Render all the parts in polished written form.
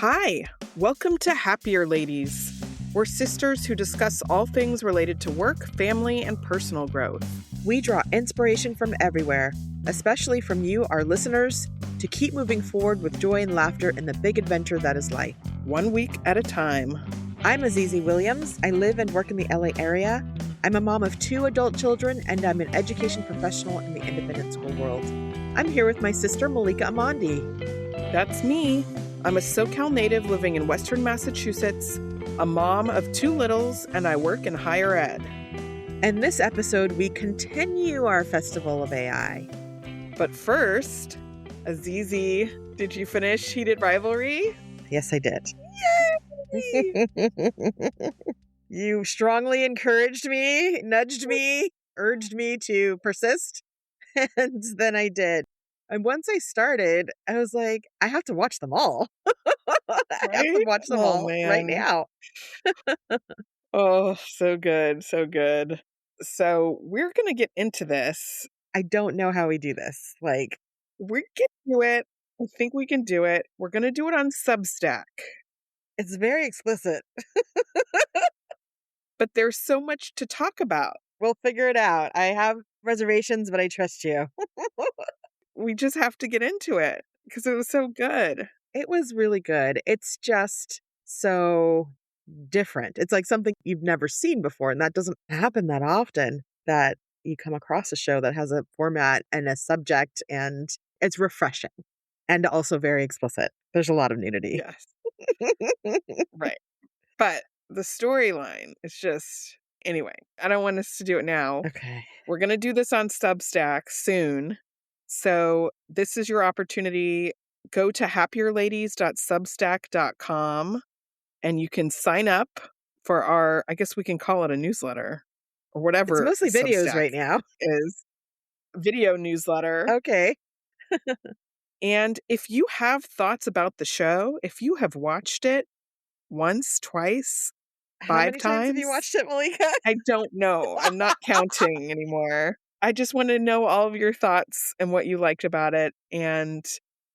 Hi, welcome to Happier Ladies. We're sisters who discuss all things related to work, family, and personal growth. We draw inspiration from everywhere, especially from you, our listeners, to keep moving forward with joy and laughter in the big adventure that is life. 1 week at a time. I'm Azizi Williams. I live and work in the LA area. I'm a mom of 2 adult children, and I'm an education professional in the independent school world. I'm here with my sister, Malika Amandi. That's me. I'm a SoCal native living in Western Massachusetts, a mom of 2 littles, and I work in higher ed. In this episode, we continue our Festival of AI. But first, Azizi, did you finish Heated Rivalry? Yes, I did. Yay! You strongly encouraged me, nudged me, urged me to persist, and then I did. And once I started, I was like, I have to watch them all. I have to watch them all right now. Oh, so good, so good. So we're going to get into this. I don't know how we do this. Like, we can do it. I think we can do it. We're going to do it on Substack. It's very explicit. But there's so much to talk about. We'll figure it out. I have reservations, but I trust you. We just have to get into it because it was so good. It was really good. It's just so different. It's like something you've never seen before, and that doesn't happen that often, that you come across a show that has a format and a subject, and it's refreshing and also very explicit. There's a lot of nudity. Yes. Right. But the storyline is just, anyway, I don't want us to do it now. Okay. We're going to do this on Substack soon. So this is your opportunity. Go to happierladies.substack.com and you can sign up for our, I guess we can call it a newsletter or whatever. It's mostly videos Substack right now. Is video newsletter. Okay. And if you have thoughts about the show, if you have watched it once, twice, 5 How many times have you watched it, Malika? I don't know. I'm not counting anymore. I just want to know all of your thoughts and what you liked about it. And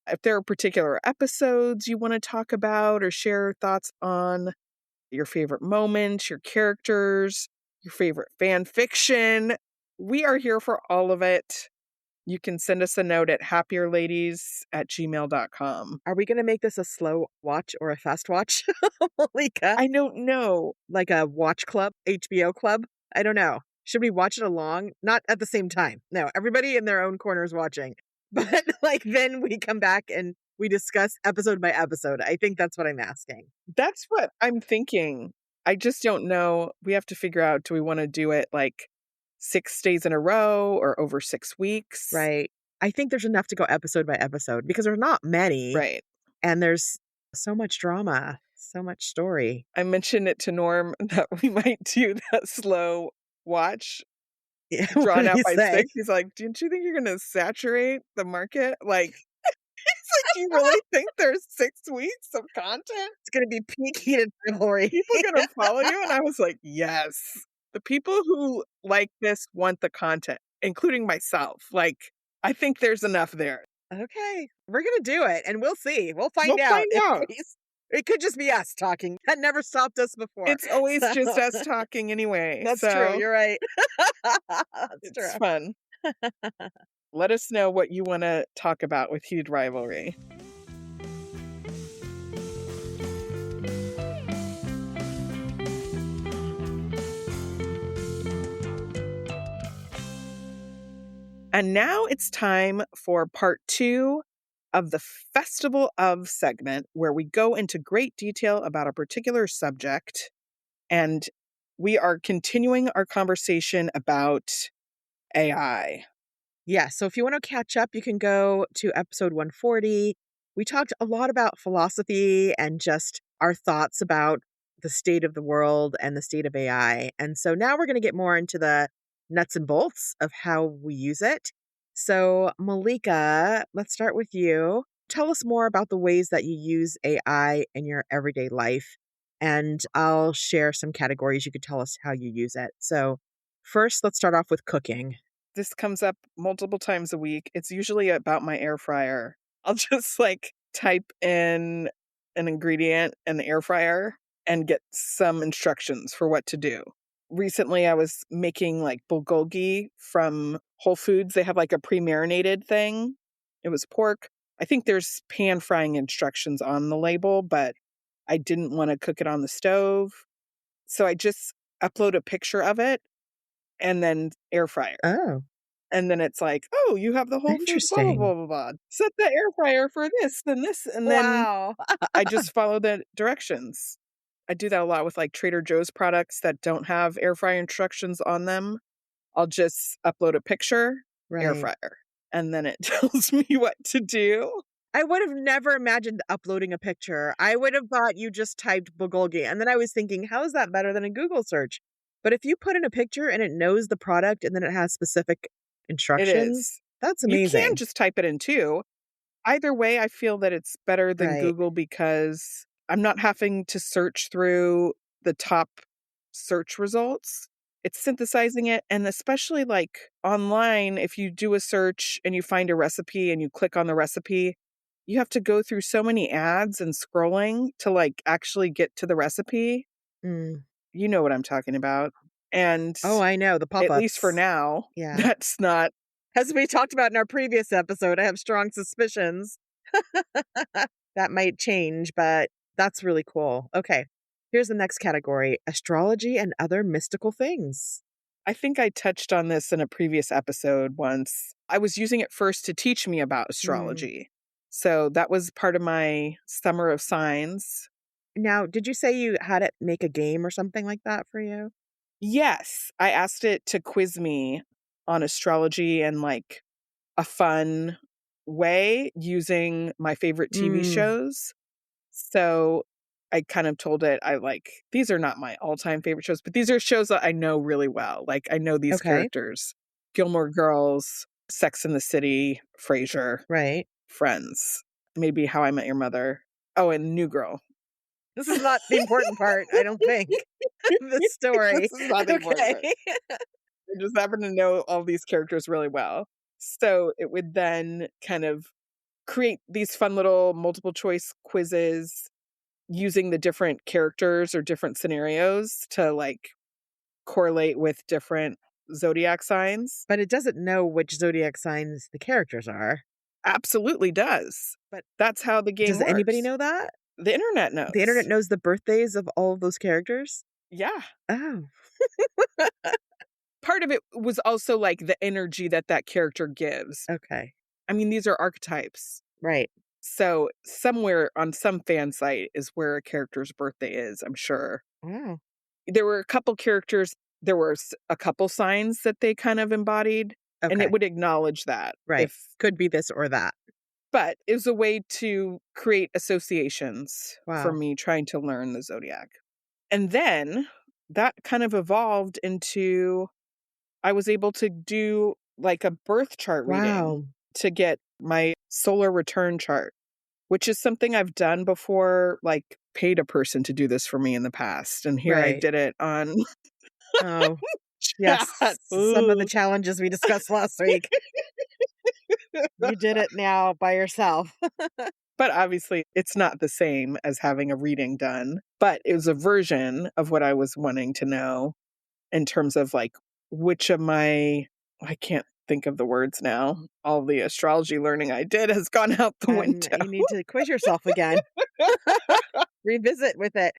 if there are particular episodes you want to talk about or share thoughts on, your favorite moments, your characters, your favorite fan fiction, we are here for all of it. You can send us a note at happierladies@gmail.com. Are we going to make this a slow watch or a fast watch, Malika? I don't know. Like a watch club, HBO club? I don't know. Should we watch it along? Not at the same time. No, everybody in their own corners watching. But like then we come back and we discuss episode by episode. I think that's what I'm asking. That's what I'm thinking. I just don't know. We have to figure out, do we want to do it like 6 days in a row or over 6 weeks? Right. I think there's enough to go episode by episode because there's not many. Right. And there's so much drama, so much story. I mentioned it to Norm that we might do that slow watch drawn out by 6. He's like, don't you think you're going to saturate the market? Like, he's like, do you really think there's 6 weeks of content? It's going to be peak Heated Rivalry. People going to follow you? And I was like, yes. The people who like this want the content, including myself. Like, I think there's enough there. Okay. We're going to do it, and we'll see. We'll find out. It could just be us talking. That never stopped us before. It's always just us talking anyway. That's true. You're right. It's fun. Let us know what you want to talk about with Heated Rivalry. And now it's time for part 2 of the Festival of segment, where we go into great detail about a particular subject. And we are continuing our conversation about AI. Yeah. So if you want to catch up, you can go to episode 140. We talked a lot about philosophy and just our thoughts about the state of the world and the state of AI. And so now we're going to get more into the nuts and bolts of how we use it. So Malika, let's start with you. Tell us more about the ways that you use AI in your everyday life. And I'll share some categories. You could tell us how you use it. So first, let's start off with cooking. This comes up multiple times a week. It's usually about my air fryer. I'll just like type in an ingredient in the air fryer and get some instructions for what to do. Recently, I was making like bulgogi from Whole Foods. They have like a pre-marinated thing. It was pork. I think there's pan frying instructions on the label, but I didn't want to cook it on the stove. So I just upload a picture of it and then air fryer. Oh, And then it's like, oh, you have the Whole Foods, blah, blah, interesting. blah, blah, blah. Set the air fryer for this, then this. And then Wow. I just follow the directions. I do that a lot with like Trader Joe's products that don't have air fryer instructions on them. I'll just upload a picture, air Right. fryer, and then it tells me what to do. I would have never imagined uploading a picture. I would have thought you just typed bulgogi, and then I was thinking, how is that better than a Google search? But if you put in a picture and it knows the product and then it has specific It instructions, is. that's You can amazing. just type it in too. Either way, I feel that it's better than Right. Google because I'm not having to search through the top search results. It's synthesizing it. And especially like online, if you do a search and you find a recipe and you click on the recipe, you have to go through so many ads and scrolling to like actually get to the recipe. Mm. You know what I'm talking about. And Oh, I know, the at least for pop-ups. now, Yeah. that's not. As we talked about in our previous episode, I have strong suspicions that might change, but that's really cool. Okay. Here's the next category: astrology and other mystical things. I think I touched on this in a previous episode once. I was using it first to teach me about Mm. astrology. So that was part of my summer of signs. Now, did you say you had it make a game or something like that for you? Yes, I asked it to quiz me on astrology and like a fun way using my favorite TV Mm, shows. So I kind of told it, I like, these are not my all time favorite shows, but these are shows that I know really well. Like, I know these okay, characters: Gilmore Girls, Sex and the City, Frasier, right. Friends, maybe How I Met Your Mother. Oh, and New Girl. This is not the important part, I don't think, of the This story. is not the important Okay. part. I just happen to know all these characters really well. So it would then kind of create these fun little multiple choice quizzes using the different characters or different scenarios to like correlate with different zodiac signs. But it doesn't know which zodiac signs the characters are. Absolutely does. But That's how the game does anybody works. know that? The internet The internet knows. knows the birthdays of all of those characters? Yeah. Oh, Part of it was also like the energy that that character gives. okay. I mean, these are archetypes. Right. So somewhere on some fan site is where a character's birthday is, I'm sure. Wow. There were a couple characters, there were a couple signs that they kind of embodied, and it Okay. would acknowledge that Right. if, Could be this or that. but it was a way to create associations for Wow. me trying to learn the zodiac. And then that kind of evolved into I was able to do like a birth chart reading Wow. to get my solar return chart, which is something I've done before, like paid a person to do this for me in the past. And here I Right. did it on Oh, chat. yes. Some of the Ooh. challenges we discussed last week. You did it now by yourself. But obviously, it's not the same as having a reading done, but it was a version of what I was wanting to know in terms of like which of my, I can't think of the words now. All the astrology learning I did has gone out the And window. you need to quiz yourself again. Revisit with it.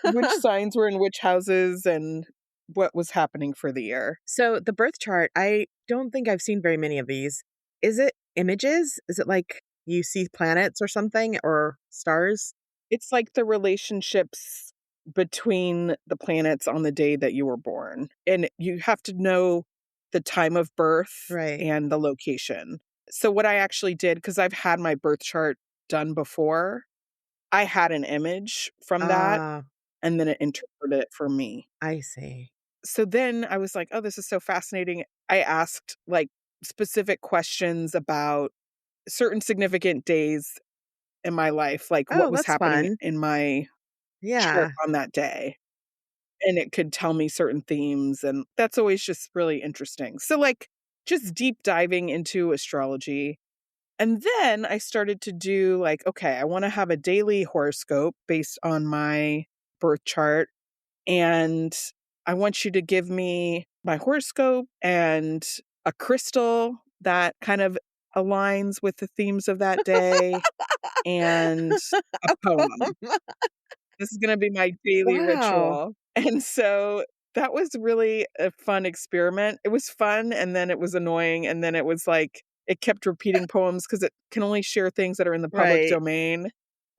Which signs were in which houses and what was happening for the year. So the birth chart, I don't think I've seen very many of these. Is it images? Is it like you see planets or something or stars? It's like the relationships between the planets on the day that you were born. And you have to know the time of birth Right. and the location. So, what I actually did, because I've had my birth chart done before, I had an image from that Ah, and then it interpreted it for me. I see. So then I was like, oh, this is so fascinating. I asked like specific questions about certain significant days in my life, like what Oh, was that's happening fun. in my chart Yeah. on that day. And it could tell me certain themes. And that's always just really interesting. So, like, just deep diving into astrology. And then I started to do like, okay, I want to have a daily horoscope based on my birth chart. And I want you to give me my horoscope and a crystal that kind of aligns with the themes of that day and a poem. This is gonna be my daily Wow. ritual. And so that was really a fun experiment. It was fun, and then it was annoying, and then it was like it kept repeating poems because it can only share things that are in the public Right. domain,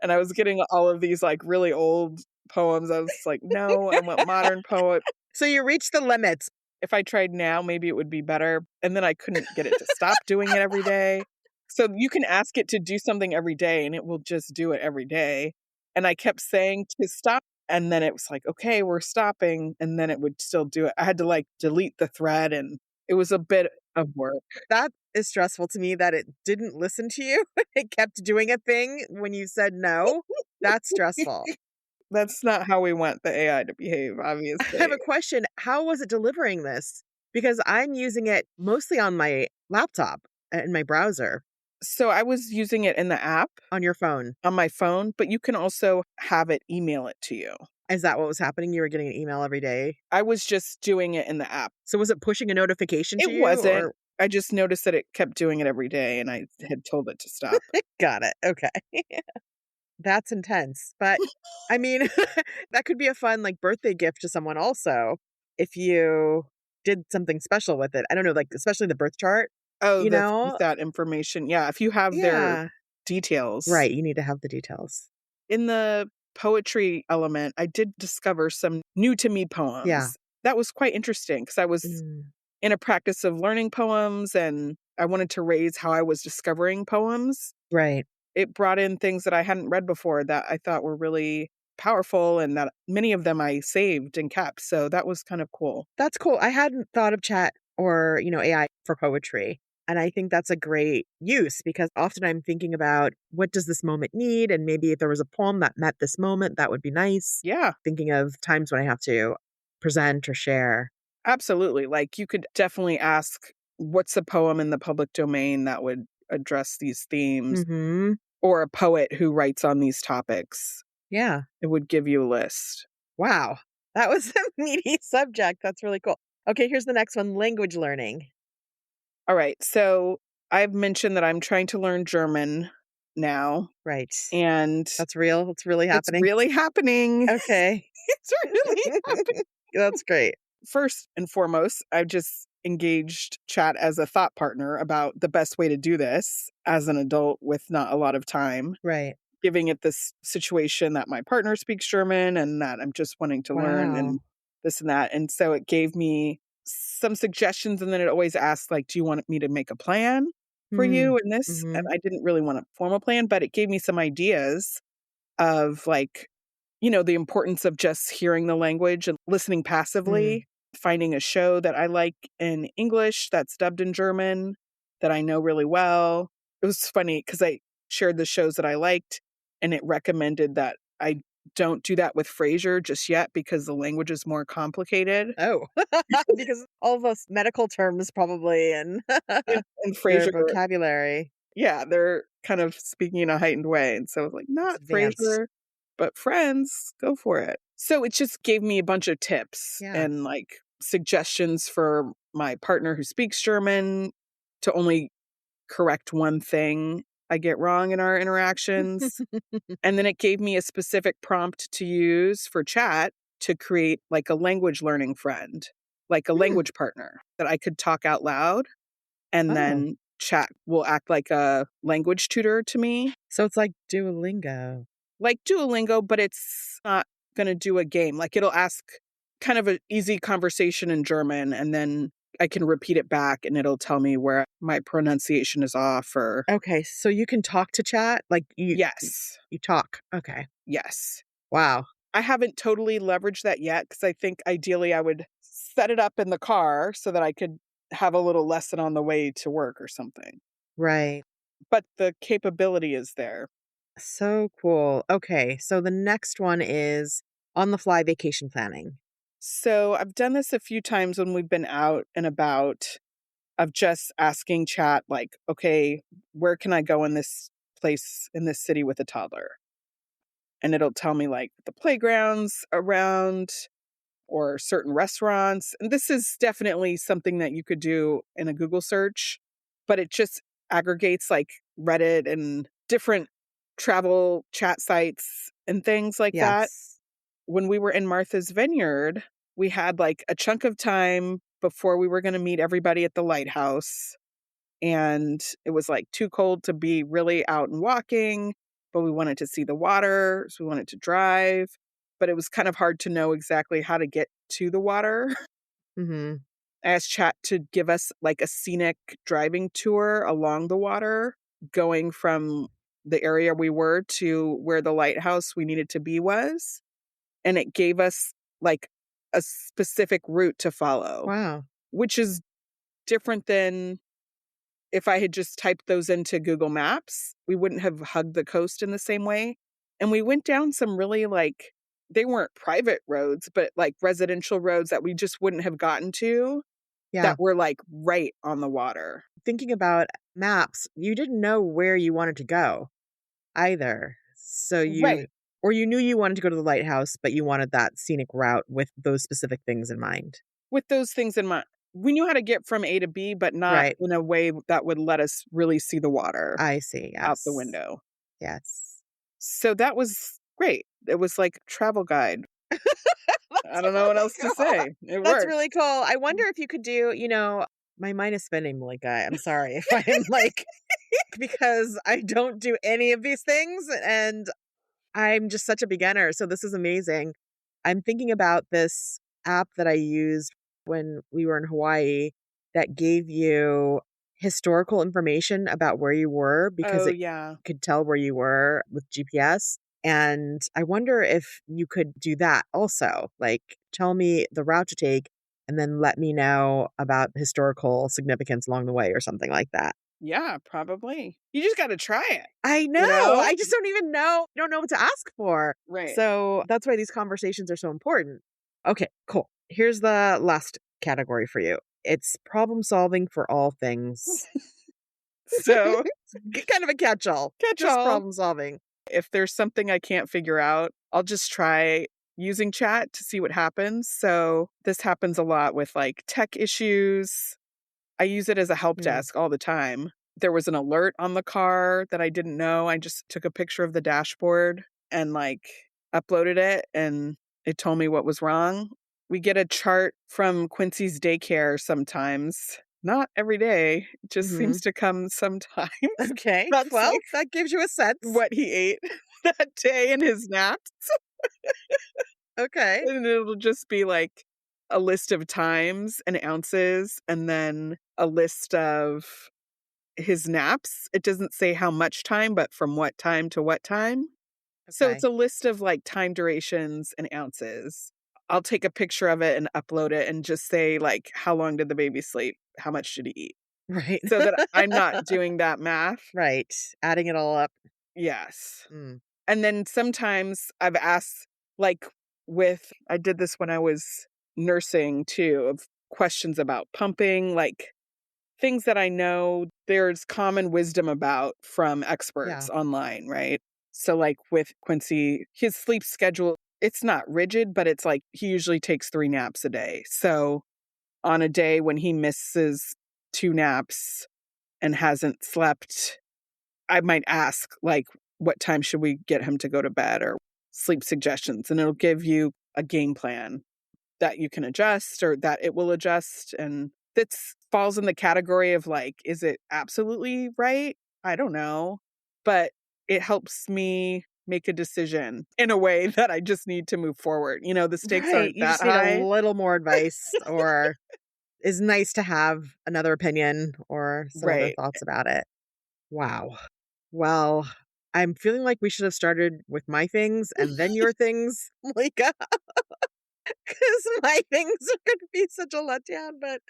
and I was getting all of these, like, really old poems. I was like, "No, I want modern poet." So you reached the limits. If I tried now, maybe it would be better, and then I couldn't get it to stop doing it every day. So you can ask it to do something every day, and it will just do it every day, and I kept saying to stop, and then it was like, "Okay, we're stopping," and then it would still do it. I had to, like, delete the thread, and it was a bit of work. That is stressful to me that it didn't listen to you. It kept doing a thing when you said no. That's stressful. That's not how we want the AI to behave, I have obviously. a question. How was it delivering this? Because I'm using it mostly on my laptop and my browser So I was using it in the app on your phone. on my phone, but you can also have it email it to you. Is that what was happening? You were getting an email every day? I was just doing it in the app. So was it pushing a notification to It you wasn't. or I just noticed that it kept doing it every day, and I had told it to stop. got it. Okay. That's intense. But I mean, that could be a fun like birthday gift to someone also if you did something special with it. I don't know, like especially the birth chart, Oh, you the know? that information. Yeah, if you have their Yeah. details. Right, you need to have the details. In the poetry element, I did discover some new to me Yeah. poems. That was quite interesting because I was Mm, in a practice of learning poems, and I wanted to raise how I was discovering poems. right. It brought in things that I hadn't read before that I thought were really powerful and that many of them I saved and kept. So that was kind of cool. That's cool. I hadn't thought of chat or, AI for poetry. And I think that's a great use because often I'm thinking about what does this moment need? And maybe if there was a poem that met this moment, that would be nice. Yeah. Thinking of times when I have to present or share. Absolutely. Like, you could definitely ask, what's a poem in the public domain that would address these themes, Mhm. or a poet who writes on these topics? Yeah. It would give you a list. Wow. That was a meaty subject. That's really cool. Okay, here's the next one, language learning. All right. So I've mentioned that I'm trying to learn German now, Right. and That's real. It's really it's happening. really happening. Okay. It's really happening. That's great. First and foremost, I've just engaged chat as a thought partner about the best way to do this as an adult with not a lot of time, Right. giving it this situation that my partner speaks German and that I'm just wanting to learn Wow. and this and that. And so it gave me some suggestions. And then it always asked, like, do you want me to make a plan for Mm. you in this? And Mhm. I didn't really want a formal plan, but it gave me some ideas of, like, the importance of just hearing the language and listening Mm. passively, finding a show that I like in English that's dubbed in German that I know really well. It was funny because I shared the shows that I liked, and it recommended that I don't do that with Frasier just yet because the language is more complicated. Oh, because all those medical terms probably and And their Frasier, vocabulary. yeah, they're kind of speaking in a heightened way, and so I was like, It's "Not advanced. Frasier, but Friends, go for it." So it just gave me a bunch of tips Yeah. and, like, suggestions for my partner who speaks German to only correct one thing I get wrong in our interactions, and then it gave me a specific prompt to use for chat to create, like, a language learning friend, like a Hmm. language partner that I could talk out loud, and Oh, then chat will act like a language tutor to me, so it's like Duolingo. like Duolingo, but it's not gonna do a game. Like, it'll ask kind of an easy conversation in German, and then I can repeat it back, and it'll tell me where my pronunciation is off or Okay, so you can talk to chat? Like yes, you talk. Okay. yes. Wow. I haven't totally leveraged that yet because I think ideally I would set it up in the car so that I could have a little lesson on the way to work or something, Right. but the capability is there. So cool. Okay, so the next one is on the fly vacation planning. So I've done this a few times when we've been out and about. of just asking chat, like, okay, where can I go in this place in this city with a toddler? And it'll tell me like the playgrounds around or certain restaurants. And this is definitely something that you could do in a Google search, but it just aggregates like Reddit and different travel chat sites and things like that. Yes. When we were in Martha's Vineyard, we had like a chunk of time before we were going to meet everybody at the lighthouse. And it was like too cold to be really out and walking, but we wanted to see the water. So we wanted to drive, but it was kind of hard to know exactly how to get to the water. Mhm. I asked Chat to give us like a scenic driving tour along the water, going from the area we were to where the lighthouse we needed to be was. And it gave us like a specific route to follow, Wow. which is different than if I had just typed those into Google Maps. We wouldn't have hugged the coast in the same way. And we went down some really like, they weren't private roads, but like residential roads that we just wouldn't have gotten to Yeah. that were like right on the water. Thinking about maps, you didn't know where you wanted to go either. So Right. you knew you wanted to go to the lighthouse, but you wanted that scenic route with those specific things in mind. With those things in mind, we knew how to get from A to B, but not Right. in a way that would let us really see the water I see. out the Yes. window. Yes. So that was great. It was like a travel guide. I That's don't know what really else to cool. say. It That's worked. really cool. I wonder if you could do, my mind is spinning, Malika. I'm sorry if I'm like, because I don't do any of these things and I'm just such a beginner. So this is amazing. I'm thinking about this app that I used when we were in Hawaii that gave you historical information about where you were because Oh, it yeah. could tell where you were with GPS. And I wonder if you could do that also. Like, tell me the route to take and then let me know about historical significance along the way or something like that. Yeah, probably. You just gotta try it, I know. you know? I just don't know what to ask for. Right. So that's why these conversations are so important. Okay, cool. Here's the last category for you. It's problem solving for all things. So, Kind of a catch all, catch just all. problem solving. If there's something I can't figure out, I'll just try using chat to see what happens. So, this happens a lot with like tech issues. I use it as a help Mm, desk all the time. There was an alert on the car that I didn't know. I just took a picture of the dashboard and like uploaded it and it told me what was wrong. We get a chart from Quincy's daycare sometimes. Not every day. It just mhm. seems to come sometimes. Okay, That's well, like that gives you a sense. what he ate that day in his naps. Okay, And it'll just be like a list of times and ounces and then a list of his naps. It doesn't say how much time, but from what time to what time. So it's okay. a list of like time durations and ounces. I'll take a picture of it and upload it and just say like how long did the baby sleep? How much did he eat? Right. So that I'm not doing that math. Right. Adding it all up. Yes. Mm, And then sometimes I've asked, like, I did this when I was nursing too, of questions about pumping, like things that I know there's common wisdom about from yeah. experts online, right? So, like with Quincy, his sleep schedule, it's not rigid, but it's like he usually takes 3 naps a day. So, on a day when he misses 2 naps and hasn't slept, I might ask, like, what time should we get him to go to bed or sleep suggestions? And it'll give you a game plan that you can adjust or that it will adjust. And that falls in the category of like, is it absolutely right? I don't know. But it helps me make a decision in a way that I just need to move forward. The stakes Right. aren't You that just need a high. little more advice or is nice to have another opinion or some other Right. thoughts about it. Wow. Well, I'm feeling like we should have started with my things and then your things, like, because my things are going to be such a letdown, but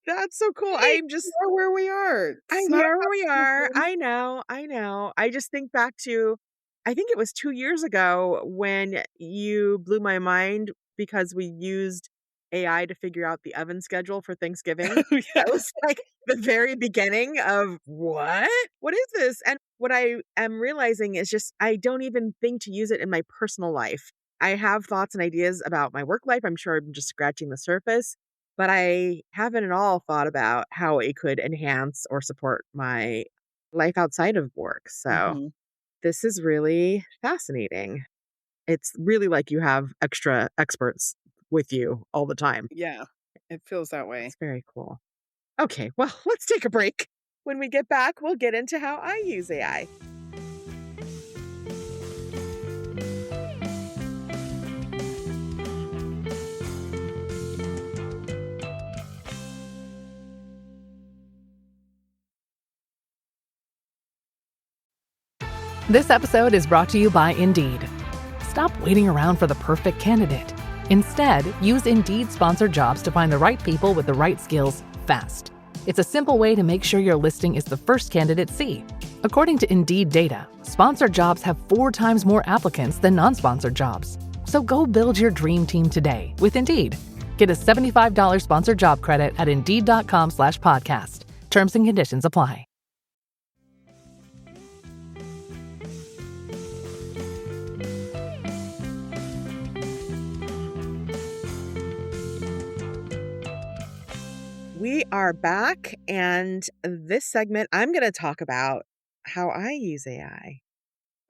that's so cool. Hey, we are where we are. I It's not here about we are. perfection. I know, I know. I just think back to I think it was 2 years ago when you blew my mind because we used AI to figure out the oven schedule for Thanksgiving. Oh, yeah. That was like the very beginning of what? What is this? And what I am realizing is just I don't even think to use it in my personal life. I have thoughts and ideas about my work life. I'm sure I'm just scratching the surface, but I haven't at all thought about how it could enhance or support my life outside of work. So Mhm. this is really fascinating. It's really like you have extra experts with you all the time. Yeah, it feels that way. That's very cool. Okay, well, let's take a break. When we get back, we'll get into how I use AI. This episode is brought to you by Indeed. Stop waiting around for the perfect candidate. Instead, use Indeed sponsored jobs to find the right people with the right skills fast. It's a simple way to make sure your listing is the first candidates see. According to Indeed data, sponsored jobs have 4 times more applicants than non-sponsored jobs. So go build your dream team today with Indeed. Get a $75 sponsored job credit at Indeed.com/podcast. Terms and conditions apply. We are back, and this segment, I'm going to talk about how I use AI.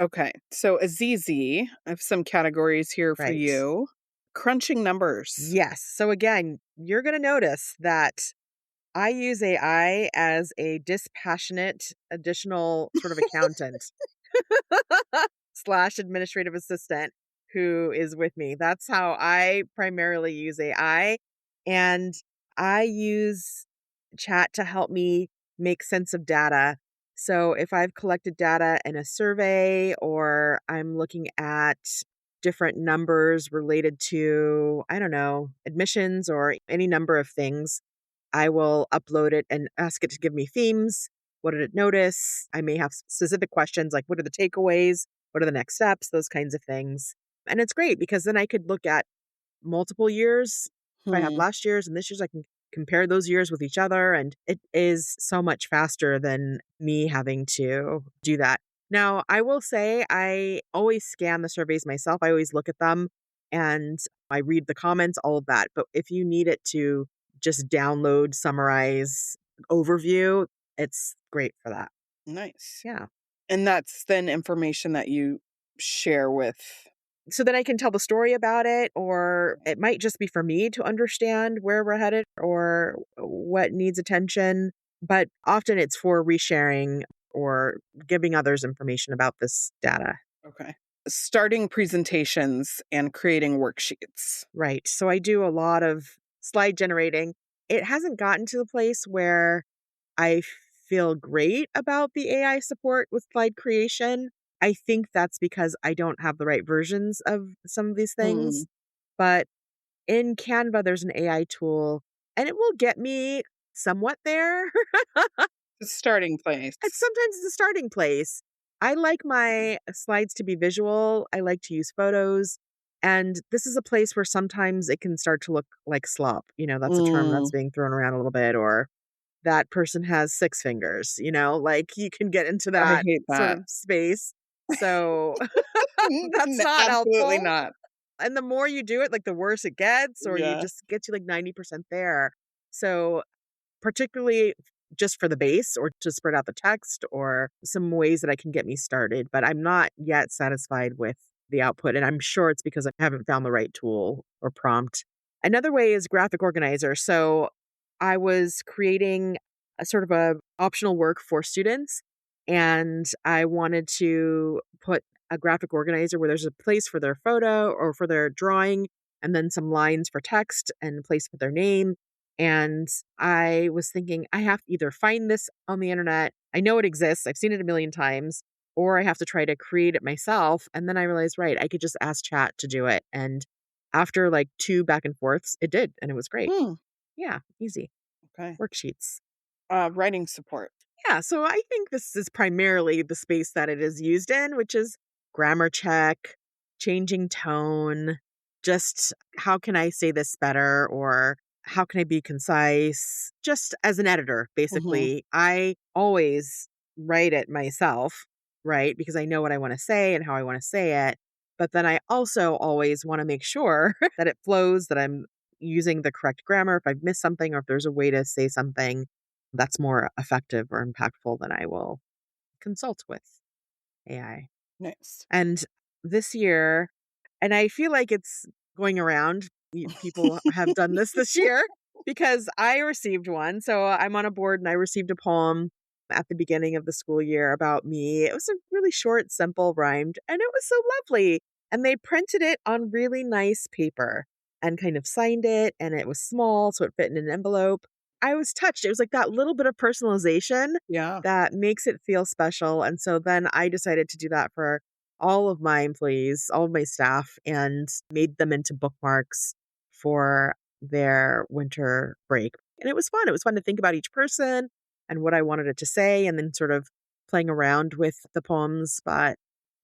Okay, so Azizi, I have some categories here for Right. you. Crunching numbers. Yes. So, again, you're going to notice that I use AI as a dispassionate additional sort of accountant slash administrative assistant who is with me. That's how I primarily use AI. And I use chat to help me make sense of data. So if I've collected data in a survey or I'm looking at different numbers related to, I don't know, admissions or any number of things, I will upload it and ask it to give me themes. What did it notice? I may have specific questions like what are the takeaways? What are the next steps? Those kinds of things. And it's great because then I could look at multiple years. If I have Hmm. last year's and this year's, I can compare those years with each other. And it is so much faster than me having to do that. Now, I will say I always scan the surveys myself. I always look at them and I read the comments, all of that. But if you need it to just download, summarize, overview, it's great for that. Nice. Yeah. And that's then information that you share with. So then I can tell the story about it, or it might just be for me to understand where we're headed or what needs attention. But often it's for resharing or giving others information about this data. Okay. Starting presentations and creating worksheets. Right. So I do a lot of slide generating. It hasn't gotten to the place where I feel great about the AI support with slide creation. I think that's because I don't have the right versions of some of these Hmm. things. But in Canva, there's an AI tool and it will get me somewhat there. The starting place. Sometimes it's a starting place. I like my slides to be visual. I like to use photos. And this is a place where sometimes it can start to look like slop. That's a term that's Mm, being thrown around a little bit, or that person has 6 fingers, like you can get into I that hate sort that. of space. So that's not Absolutely helpful. not. And the more you do it, like the worse it gets, or you Yeah. just get to like 90% there. So particularly just for the base or to spread out the text or some ways that I can get me started, but I'm not yet satisfied with the output. And I'm sure it's because I haven't found the right tool or prompt. Another way is graphic organizer. So I was creating a sort of a optional work for students and I wanted to put a graphic organizer where there's a place for their photo or for their drawing and then some lines for text and a place for their name. And I was thinking, I have to either find this on the internet. I know it exists. I've seen it a million times, or I have to try to create it myself. And then I realized, right, I could just ask chat to do it. And after like 2 back and forths, it did. And it was great. Hmm. Yeah, easy. Okay. Worksheets. Writing support. Yeah. So I think this is primarily the space that it is used in, which is grammar check, changing tone, just how can I say this better, or how can I be concise? Just as an editor, Mhm. basically, I always write it myself, right? Because I know what I want to say and how I want to say it. But then I also always want to make sure that it flows, that I'm using the correct grammar. If I've missed something or if there's a way to say something that's more effective or impactful, then I will consult with AI. Nice. And this year, and I feel like it's going around, people have done this year because I received one. So I'm on a board and I received a poem at the beginning of the school year about me. It was a really short, simple, rhymed, and it was so lovely. And they printed it on really nice paper and kind of signed it, and it was small, so it fit in an envelope. I was touched. It was like that little bit of personalization Yeah. that makes it feel special. And so then I decided to do that for all of my employees, all of my staff, and made them into bookmarks for their winter break. And it was fun. It was fun to think about each person and what I wanted it to say, and then sort of playing around with the poems. But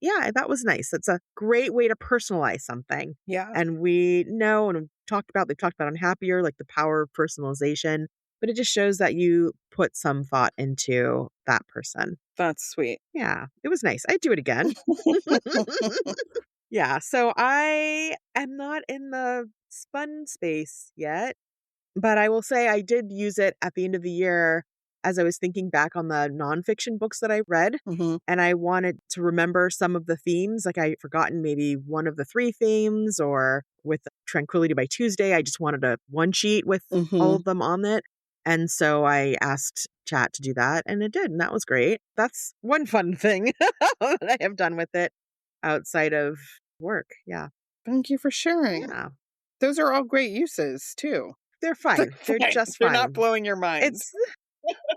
yeah, that was nice. It's a great way to personalize something. Yeah. And we know and they've talked about on Happier, like the power of personalization, but it just shows that you put some thought into that person. That's sweet. Yeah, it was nice. I'd do it again. Yeah, so I am not in the spun space yet, but I will say I did use it at the end of the year as I was thinking back on the nonfiction books that I read, Mhm. and I wanted to remember some of the themes. Like I had forgotten maybe one of the three themes, or with Tranquility by Tuesday, I just wanted a one sheet with all Mhm. of them on it. And so I asked Chat to do that, and it did, and that was great. That's one fun thing that I have done with it outside of work. Yeah. Thank you for sharing. Yeah. Those are all great uses too. They're They're fine. They're fine. just They're not fine. blowing your mind. It's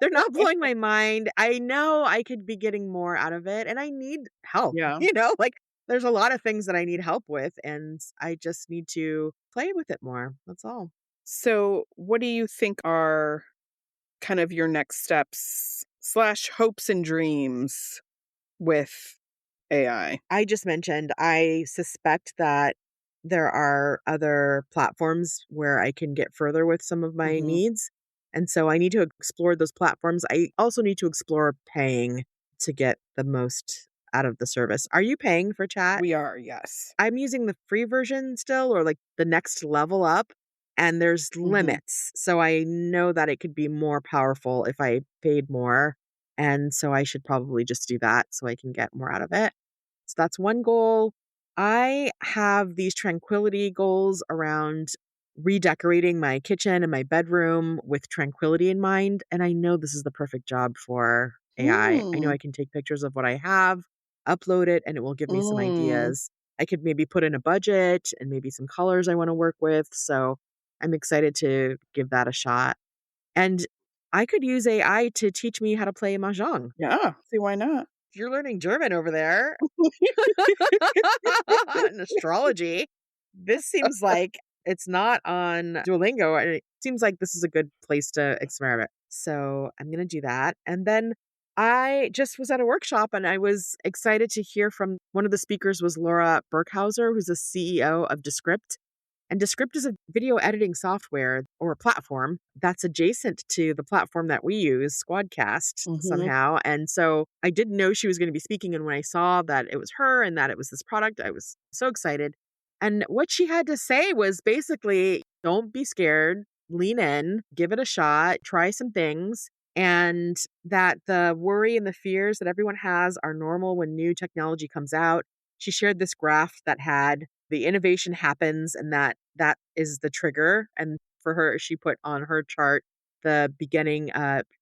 they're not blowing my mind. I know I could be getting more out of it, and I need help, Yeah. like, there's a lot of things that I need help with, and I just need to play with it more. That's all. So, what do you think are kind of your next steps slash hopes and dreams with AI? I just mentioned I suspect that there are other platforms where I can get further with some of my Mhm. needs. And so I need to explore those platforms. I also need to explore paying to get the most out of the service. Are you paying for chat? We are, yes. I'm using the free version still, or like the next level up, and there's Mhm. limits. So I know that it could be more powerful if I paid more. And so I should probably just do that so I can get more out of it. So that's one goal. I have these tranquility goals around redecorating my kitchen and my bedroom with tranquility in mind. And I know this is the perfect job for AI. I know Mm. I can take pictures of what I have, upload it, and it will give me some Mm. ideas. I could maybe put in a budget and maybe some colors I want to work with. So I'm excited to give that a shot. And I could use AI to teach me how to play mahjong. Yeah, see why not? You're learning German over there. And astrology. This seems like it's not on Duolingo, and it seems like this is a good place to experiment. So I'm going to do that. And then I just was at a workshop and I was excited to hear from one of the speakers was Laura Burkhauser, who's the CEO of Descript. And Descript is a video editing software or platform that's adjacent to the platform that we use, Squadcast, Mhm. somehow. And so I didn't know she was going to be speaking. And when I saw that it was her and that it was this product, I was so excited. And what she had to say was basically don't be scared, lean in, give it a shot, try some things. And that the worry and the fears that everyone has are normal when new technology comes out. She shared this graph that had the innovation happens and that is the trigger. And for her, she put on her chart the beginning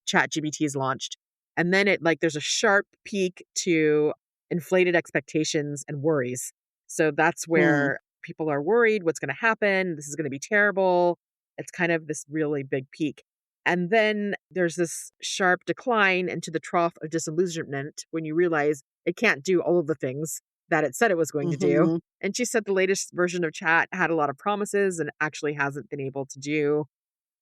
chat GBT is launched. And then it like there's a sharp peak to inflated expectations and worries. So that's Hmm. where people are worried what's going to happen. This is going to be terrible. It's kind of this really big peak. And then there's this sharp decline into the trough of disillusionment when you realize it can't do all of the things that it said it was going to do. Mhm. And she said the latest version of chat had a lot of promises and actually hasn't been able to do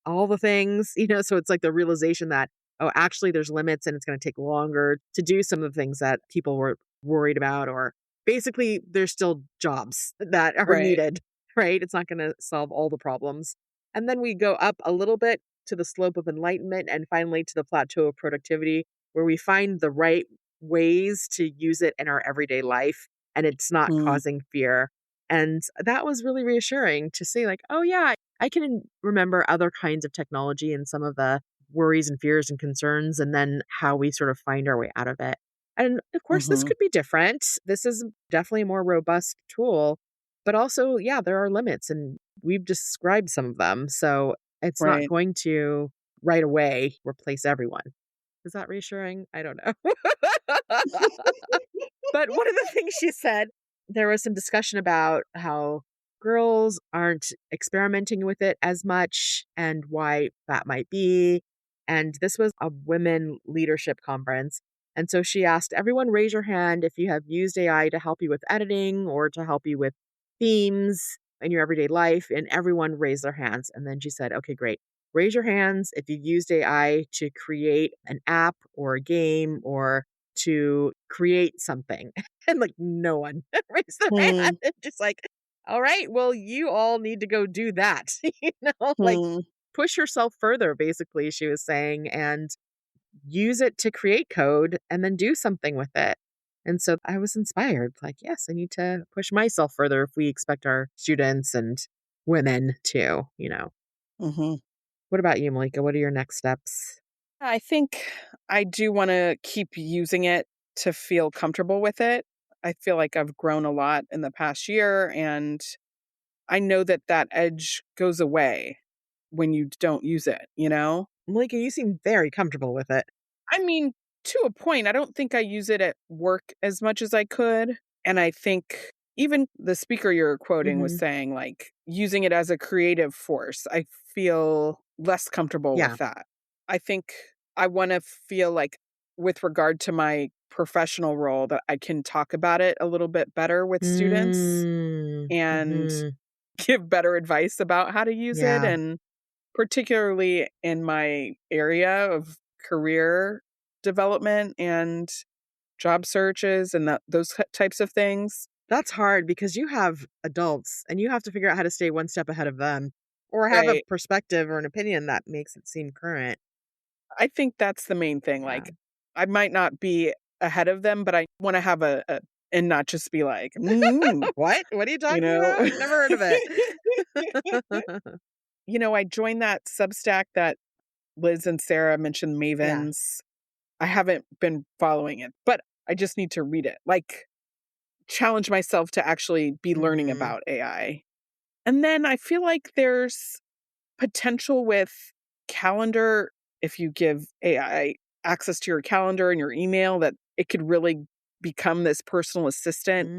all the things, so it's like the realization that, oh, actually there's limits and it's going to take longer to do some of the things that people were worried about, or basically there's still jobs that are Right. needed, right? It's not going to solve all the problems. And then we go up a little bit to the slope of enlightenment and finally to the plateau of productivity, where we find the right ways to use it in our everyday life and it's not Mm, causing fear. And that was really reassuring to say, like, oh, yeah, I can remember other kinds of technology and some of the worries and fears and concerns, and then how we sort of find our way out of it. And of course, this mhm, could be different. This is definitely a more robust tool, but also, yeah, there are limits, and we've described some of them. So it's not right. going to right away replace everyone. Is that reassuring? I don't know. But one of the things she said, there was some discussion about how girls aren't experimenting with it as much and why that might be. And this was a women leadership conference. And so she asked everyone, raise your hand if you have used AI to help you with editing or to help you with themes in your everyday life. And everyone raised their hands. And then she said, okay, great. Raise your hands if you've used AI to create an app or a game or to create something. And like no one raised their hand. Hmm, And just like, all right, well, you all need to go do that. Like hmm, push yourself further, basically, she was saying, and use it to create code and then do something with it. And so I was inspired, like, yes, I need to push myself further if we expect our students and women to. mhm. What about you, Malika? What are your next steps? I think I do wanna keep using it to feel comfortable with it. I feel like I've grown a lot in the past year, and I know that that edge goes away when you don't use it, you know? Malika, you seem very comfortable with it. I mean, to a point, I don't think I use it at work as much as I could, and I think even the speaker you're quoting was Hmm. saying, like, using it as a creative force, I feel less comfortable with Yeah. that. I think I wanna feel like, with regard to my professional role, that I can talk about it a little bit better with students Mm. and Hmm. give better advice about how to use it, Yeah. and particularly in my area of career development and job searches and those types of things. That's hard because you have adults and you have to figure out how to stay one step ahead of them or have a Right. perspective or an opinion that makes it seem current. I think that's the main thing. Yeah. Like, I might not be ahead of them, but I want to have and not just be like, What? What are you you talking know. about? Never heard of it. I joined that Substack that Liz and Sarah mentioned, Yeah. Mavens. I haven't been following it, but I just need to read it. Like, challenge myself to actually be learning Hmm. about AI. And then I feel like there's potential with calendar. If you give AI access to your calendar and your email, that it could really become this personal assistant.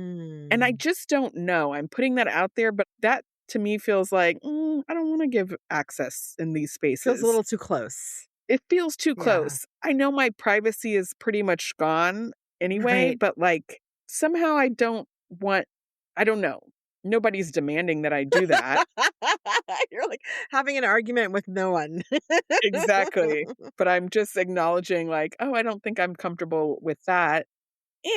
And I Mm. just don't know. I'm putting that out there, but that to me feels like, I don't want to give access in these Feels a spaces. little too close. It feels too Yeah. close. I know my privacy is pretty much gone anyway, Right. but, like, somehow I don't know. Nobody's demanding that I do that. You're like having an argument with no one. Exactly. But I'm just acknowledging, like, "Oh, I don't think I'm comfortable with that."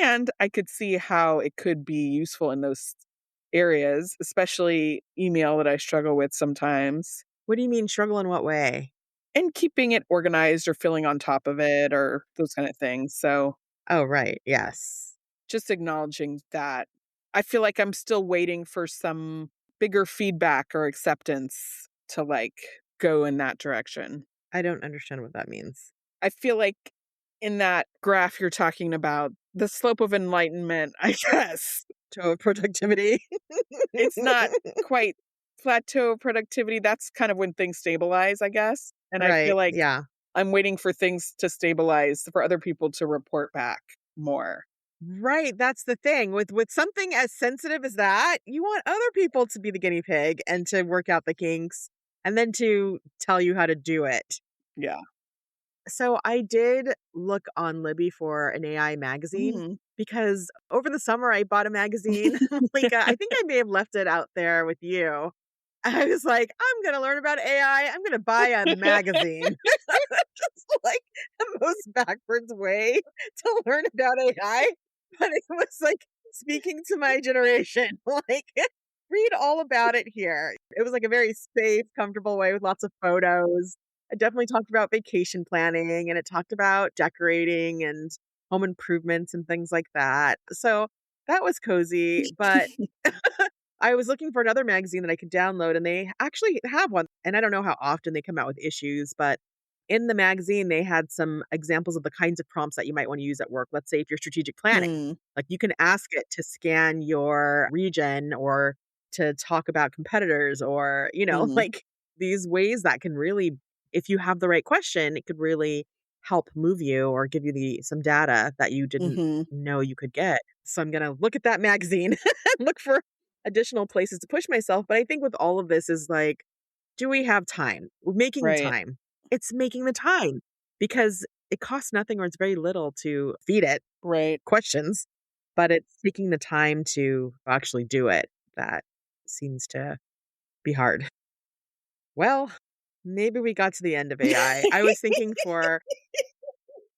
And I could see how it could be useful in those areas, especially email that I struggle with sometimes, What do you mean struggle in what way? and keeping it organized or filling on top of it or those kind of things. So Oh, right. Yes. just acknowledging that. I feel like I'm still waiting for some bigger feedback or acceptance to, like, go in that direction. I don't understand what that means. I feel like in that graph you're talking about, the slope of enlightenment, I guess, To productivity. it's not quite plateau productivity. That's kind of when things stabilize, I guess. And I feel Right. like Yeah. I'm waiting for things to stabilize for other people to report back more. Right, that's the thing. With something as sensitive as that, you want other people to be the guinea pig and to work out the kinks and then to tell you how to do it. Yeah. So I did look on Libby for an AI magazine Mm. because over the summer I bought a magazine. Like I think I may have left it out there with you. I was like, I'm gonna learn about AI. I'm gonna buy a magazine. Just like the most backwards way to learn about AI. But it was like speaking to my generation. Like, read all about it here. It was like a very safe, comfortable way with lots of photos. It definitely talked about vacation planning and it talked about decorating and home improvements and things like that. So that was cozy. But I was looking for another magazine that I could download, and they actually have one. And I don't know how often they come out with issues, but in the magazine, they had some examples of the kinds of prompts that you might want to use at work. Let's say if you're strategic planning, Hmm. like you can ask it to scan your region or to talk about competitors or, Hmm. like these ways that can really, if you have the right question, it could really help move you or give you some data that you didn't Hmm. know you could get. So I'm going to look at that magazine and look for additional places to push myself. But I think with all of this is like, do we have time? Making the Right. time. It's making the time because it costs nothing or it's very little to feed it Right. questions, but it's taking the time to actually do it that seems to be hard. Well, maybe we got to the end of AI. I was thinking for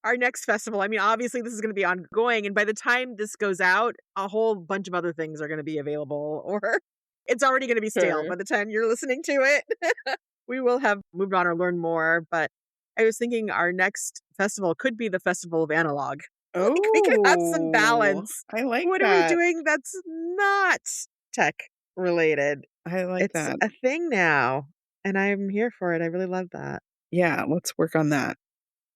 our next festival, I mean, obviously this is going to be ongoing. And by the time this goes out, a whole bunch of other things are going to be available, or it's already going to be stale Sure. by the time you're listening to it. We will have moved on or learned more. But I was thinking our next festival could be the Festival of Analog. Like we could have some Oh, balance. I like What are we that. doing that's not tech related? I like It's that. a thing now, and I'm here for it. I really love that. Yeah, let's work on that.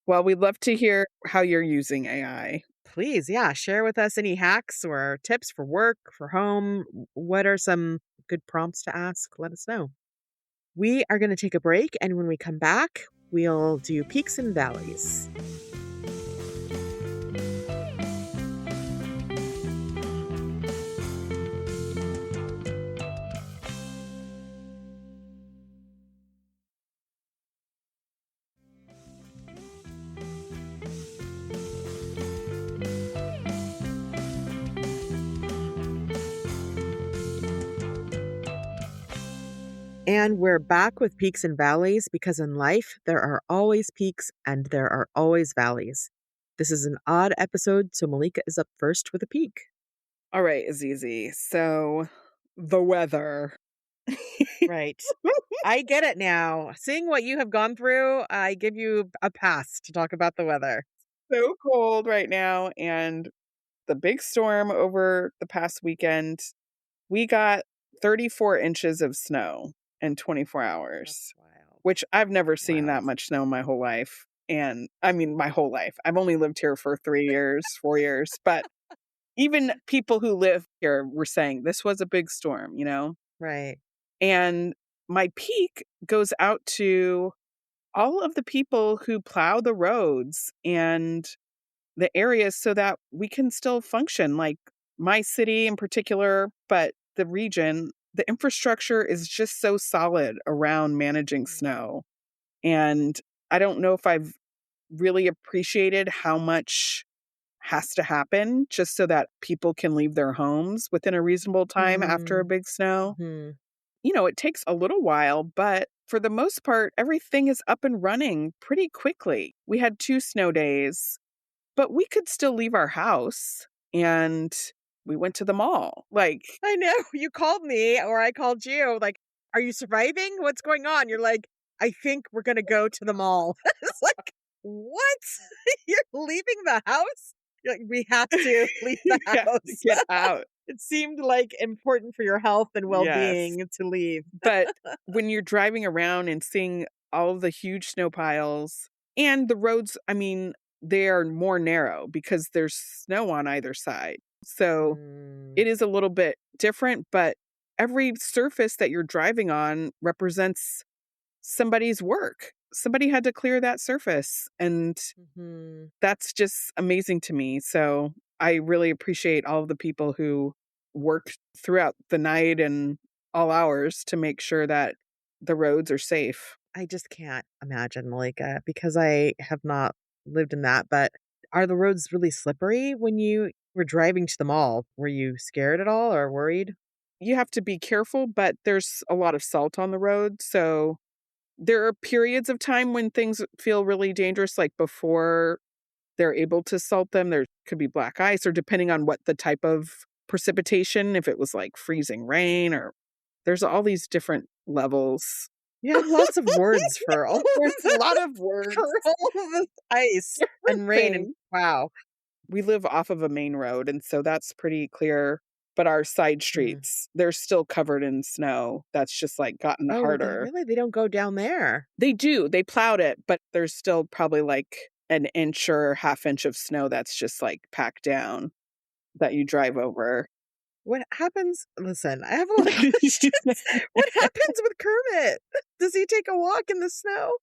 Well, we'd love to hear how you're using AI. Please, yeah, share with us any hacks or tips for work, for home. What are some good prompts to ask? Let us know. We are going to take a break, and when we come back, we'll do peaks and valleys. And we're back with peaks and valleys because in life, there are always peaks and there are always valleys. This is an odd episode, so Malika is up first with a peak. All right, Azizi. So, the weather. Right. I get it now. Seeing what you have gone through, I give you a pass to talk about the weather. So cold right now. And the big storm over the past weekend, we got 34 inches of snow in 24 That's hours, wild. which I've never seen that Wild. much snow in my whole life. And I mean, my whole life. I've only lived here for 3 years, 4 years. But even people who live here were saying this was a big storm. Right. And my peak goes out to all of the people who plow the roads and the areas so that we can still function, like my city in particular, but the region, the infrastructure is just so solid around managing Mm. snow. And I don't know if I've really appreciated how much has to happen just so that people can leave their homes within a reasonable time after a Mm. big snow. Mhm. It takes a little while, but for the most part, everything is up and running pretty quickly. We had 2 snow days, but we could still leave our house and we went to the mall. Like, I know. You called me or I called you. Like, are you surviving? What's going on? You're like, I think we're going to go to the mall. It's like, what? You're leaving the house? You're like, we have to leave the you have to house. get out. It seemed like important for your health and well Yes. being to leave. But when you're driving around and seeing all of the huge snow piles and the roads, I mean, they are more narrow because there's snow on either side. So Mm. it is a little bit different, but every surface that you're driving on represents somebody's work. Somebody had to clear that surface, and Mhm. that's just amazing to me. So I really appreciate all of the people who worked throughout the night and all hours to make sure that the roads are safe. I just can't imagine, Malika, because I have not lived in that. But are the roads really slippery when you were driving to the mall? Were you scared at all or worried? You have to be careful, but there's a lot of salt on the road. So there are periods of time when things feel really dangerous, like before they're able to salt them. There could be black ice, or depending on what the type of precipitation, if it was like freezing rain or There's all these different levels. You have lots of words for all There's a lot of words. for all of this ice and rain and Everything. wow. We live off of a main road, and so that's pretty clear. But our side Mm. streets, they're still covered in snow. That's just like gotten Oh, harder. they don't go down there. They do. They plowed it, but there's still probably like an inch or half inch of snow that's just like packed down that you drive over. What happens? Listen, I have a lot of questions. What happens with Kermit? Does he take a walk in the snow?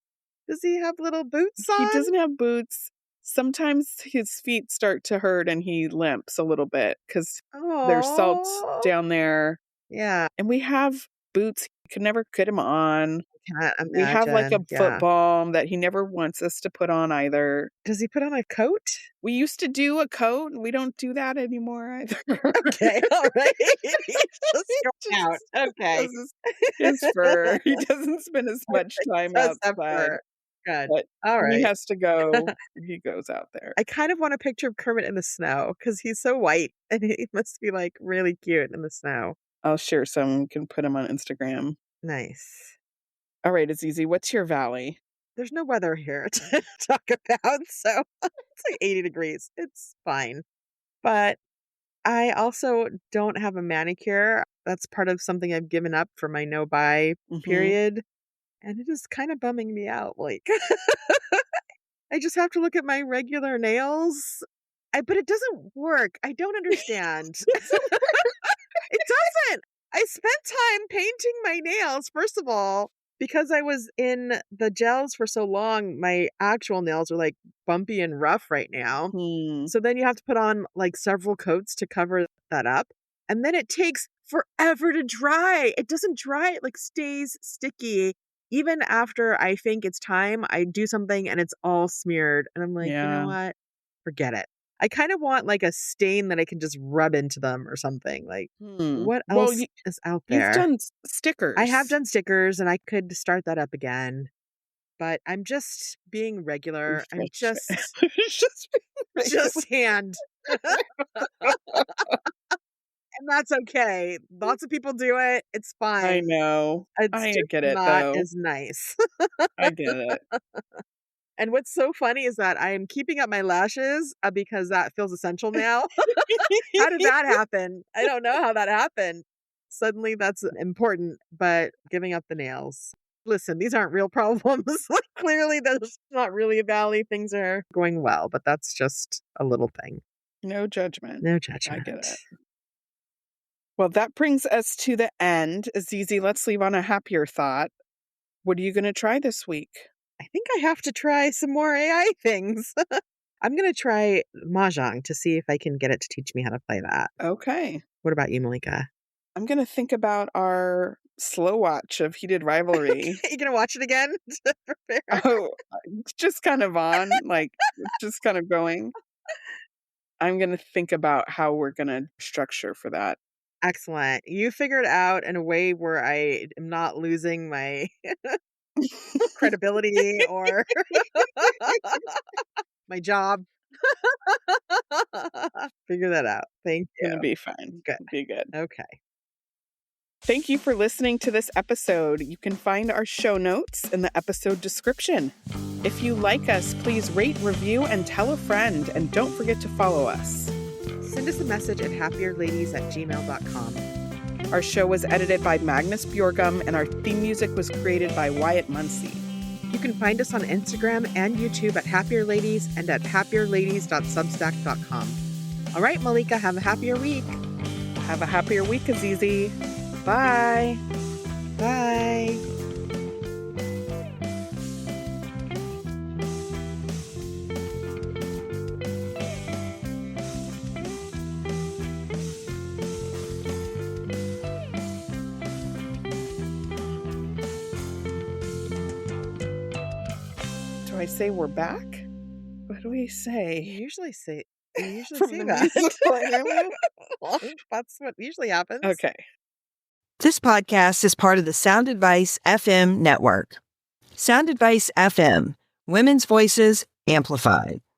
Does he have little boots He on? doesn't have boots. Sometimes his feet start to hurt and he limps a little bit because there's salt Oh, down there. yeah. And we have boots he could never get him on. Can't We have like a imagine. foot Yeah. balm that he never wants us to put on either. Does he put on a coat? We used to do a coat. We don't do that anymore either. Okay, all right. Just Just going out. Okay. does his fur. He doesn't spend as much time Does have outside, fur. Good. but All when he right. has to go, he goes out there. I kind of want a picture of Kermit in the snow because he's so white and he must be like really cute in the snow. I'll share some, can put him on Instagram. Nice. All right, Azizi, what's your valley? There's no weather here to talk about, so it's like 80 degrees. It's fine. But I also don't have a manicure. That's part of something I've given up for my no buy Mhm. period. And it is kind of bumming me out. Like, I just have to look at my regular nails. But it doesn't work. I don't understand. It doesn't. I spent time painting my nails, first of all, because I was in the gels for so long. My actual nails are like bumpy and rough right now. Hmm. So then you have to put on like several coats to cover that up. And then it takes forever to dry. It doesn't dry, it like stays sticky. Even after I think it's time, I do something and it's all smeared. And I'm like, you know Yeah. what? Forget it. I kind of want like a stain that I can just rub into them or something. Like, what Well, else is out you've there? done stickers. I have done stickers and I could start that up again. But I'm just being regular. I'm just just hand. And that's okay. Lots of people do it. It's fine. I know. It's I just get it not though. as nice. I get it. And what's so funny is that I am keeping up my lashes because that feels essential now. How did that happen? I don't know how that happened. Suddenly that's important, but giving up the nails. Listen, these aren't real problems. Like, clearly, there's not really a valley. Things are going well, but that's just a little thing. No judgment. No I judgment. get it. Well, that brings us to the end. Azizi, let's leave on a happier thought. What are you going to try this week? I think I have to try some more AI things. I'm going to try Mahjong to see if I can get it to teach me how to play that. Okay. What about you, Malika? I'm going to think about our slow watch of Heated Rivalry. You going to watch it again to prepare? Oh, it's just kind of on, like, it's just kind of going. I'm going to think about how we're going to structure for that. Excellent. You figured out in a way where I am not losing my credibility or my job. Figure that out. Thank It's going you. to be fine. Good. It'll be good. Okay. Thank you for listening to this episode. You can find our show notes in the episode description. If you like us, please rate, review, and tell a friend. And don't forget to follow us. Send us a message at happierladies@gmail.com. Our show was edited by Magnus Bjorgum, and our theme music was created by Wyatt Muncie. You can find us on Instagram and YouTube at Happier Ladies and at happierladies.substack.com. All right, Malika, have a happier week. Have a happier week, Azizi. Bye. Bye. Do I say we're back? What do we You say? usually say From the that. music player? Well, that's what usually happens. Okay. This podcast is part of the Sound Advice FM network. Sound Advice FM, women's voices amplified.